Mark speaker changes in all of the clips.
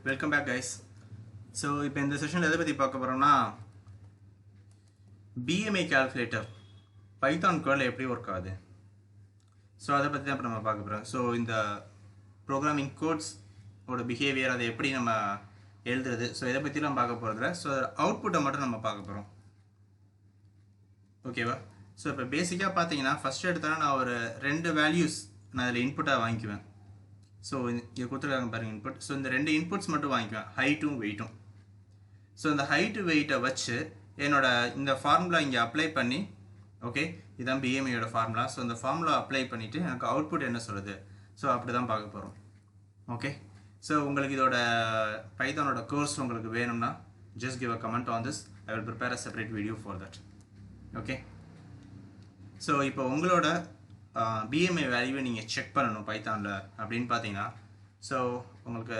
Speaker 1: Welcome back, guys. So, இப்போ இந்த செஷனில் எதை பற்றி பார்க்க போகிறோம்னா BMI calculator பைத்தான் கோடில் எப்படி ஒர்க் ஆகுது. ஸோ அதை பற்றி தான் இப்போ நம்ம பார்க்க போகிறோம். ஸோ இந்த ப்ரோக்ராமிங் கோட்ஸ் ஓட பிஹேவியர் அதை எப்படி நம்ம எழுதுறது, ஸோ இதை பற்றிலாம் பார்க்க போகிறதில்ல. ஸோ அவுட்புட்டை மட்டும் நம்ம பார்க்க போகிறோம். ஓகேவா? ஸோ இப்போ பேசிக்காக பார்த்தீங்கன்னா ஃபஸ்ட்டு எடுத்தாலும் நான் ஒரு 2 வேல்யூஸ் நான் அதில் இன்புட்டாக வாங்கிக்குவேன். ஸோ இங்கே கொடுத்துருக்காங்க பாருங்கள் இன்புட். ஸோ இந்த 2 இன்புட்ஸ் மட்டும் வாங்கிக்குவேன், ஹைட்டும் வெயிட்டும். ஸோ இந்த ஹைட்டு வெயிட்டை வச்சு என்னோட இந்த ஃபார்முலா இங்கே அப்ளை பண்ணி, ஓகே இதுதான் பிஎம்ஐயோட ஃபார்முலா. ஸோ இந்த ஃபார்முலா அப்ளை பண்ணிவிட்டு எனக்கு அவுட்புட் என்ன சொல்லுது, ஸோ அப்படி தான் பார்க்க போகிறோம். ஓகே, ஸோ உங்களுக்கு இதோட பைத்தானோட கோர்ஸ் உங்களுக்கு வேணும்னா just give a comment on this. I will prepare a separate video for that. Okay, so இப்போ உங்களோட BMI வேல்யூவை நீங்கள் செக் பண்ணணும் பைத்தானில் அப்படின்னு பார்த்தீங்கன்னா, ஸோ உங்களுக்கு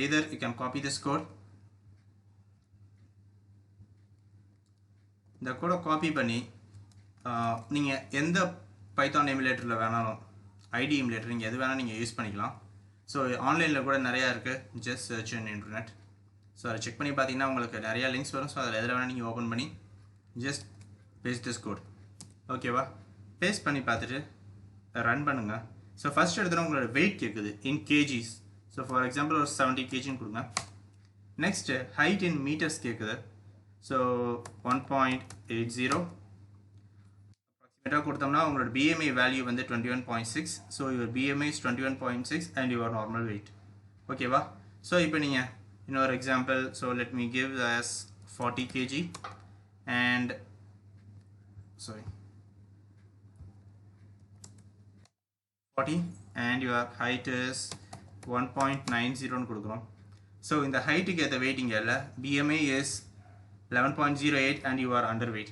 Speaker 1: either you can copy this code. இந்த கோடை காப்பி பண்ணி நீங்கள் எந்த பைத்தான் எமுலேட்டரில் வேணாலும், ஐடி எமுலேட்டர் நீங்கள் எது வேணாலும் நீங்கள் யூஸ் பண்ணிக்கலாம். ஸோ ஆன்லைனில் கூட நிறையா இருக்குது, just search in internet. So அதை செக் பண்ணி பார்த்தீங்கன்னா உங்களுக்கு நிறையா லிங்க்ஸ் வரும். ஸோ அதில் எதில் வேணால் நீங்கள் ஓப்பன் பண்ணி ஜஸ்ட் பேஸ்ட் திஸ் கோட். ஓகேவா? பேஸ்ட் பண்ணி பார்த்துட்டு ரன் பண்ணுங்க. ஸோ ஃபஸ்ட் எடுத்தோன்னா உங்களோட வெயிட் கேட்குது இன் கேஜிஸ். ஸோ ஃபார் எக்ஸாம்பிள் ஒரு 70 kg கொடுங்க. நெக்ஸ்ட்டு ஹைட் இன் மீட்டர்ஸ் கேட்குது. ஸோ 1.80 அப்ராக்சிமேட்டாக கொடுத்தோம்னா உங்களோட BMI வேல்யூ வந்து 21.6. So your BMI is 21.6 and your normal wait. ஓகேவா? ஸோ இப்போ நீங்கள் இன்னொரு example, so let me give us 40 kg and sorry 40 and your height is 1.90 கொடுக்குறோம். ஸோ இந்த ஹைட்டுக்கு ஏற்ற வெயிட் இங்கே இல்லை. BMI is 11.08 and you are underweight.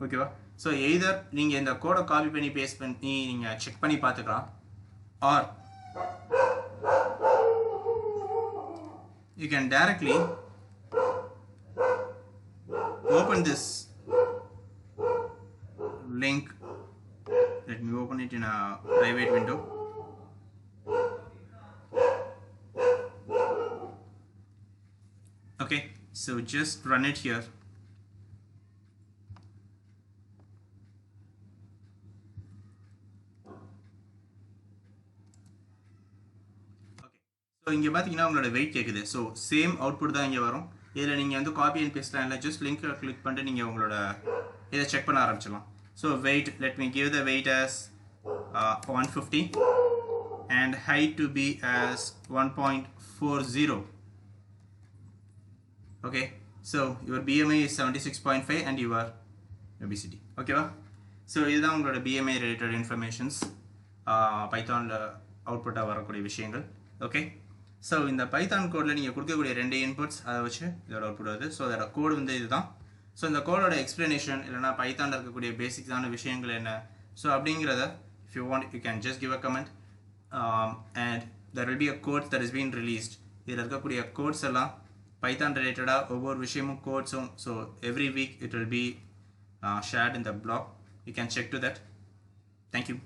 Speaker 1: ஓகேவா? ஸோ எய்தர் நீங்கள் இந்த கோடை காப்பி பண்ணி பேஸ்ட் பண்ணி நீங்கள் செக் பண்ணி பார்த்துக்கலாம், R you can directly open this link. Let me open it in a private window. Okay, so just run it here. Okay, so இங்கே பார்த்தீங்கன்னா உங்களோட வெயிட் கேட்குது. ஸோ சேம் அவுட்புட் தான் இங்கே வரும். இதில் நீங்கள் வந்து காப்பி அண்ட் பேஸ்ட்லாம் இல்லை, ஜஸ்ட் லிங்க்கை கிளிக் பண்ணிட்டு நீங்கள் உங்களோட இதை செக் பண்ண ஆரம்பிச்சிடலாம். So weight, let me give the weight as 150 and height to be as 1.40. Okay, so your BMI is 76.5 and your obesity. Okay va? So இதுதான் உங்களோட BMI related informations பைத்தானில் அவுட்புட்டாக வரக்கூடிய விஷயங்கள். ஓகே, ஸோ இந்த பைத்தான் கோடில் நீங்கள் கொடுக்கக்கூடிய 2 inputs அதை வச்சு இதோட அவுட்புட் வருது. ஸோ அதோட கோடு வந்து இதுதான். ஸோ இந்த கோடோட எக்ஸ்பிளனேஷன் இல்லைனா பைத்தானில் இருக்கக்கூடிய பேசிக்ஸான விஷயங்கள் என்ன, ஸோ அப்படிங்கிறத if you want you can just give a comment and there will be a codes that is been released. இதில் இருக்கக்கூடிய கோட்ஸ் எல்லாம் பைத்தான் ரிலேட்டடாக ஒவ்வொரு விஷயமும் கோட்ஸும், so every week it will be shared in the blog. You can check to that. Thank you.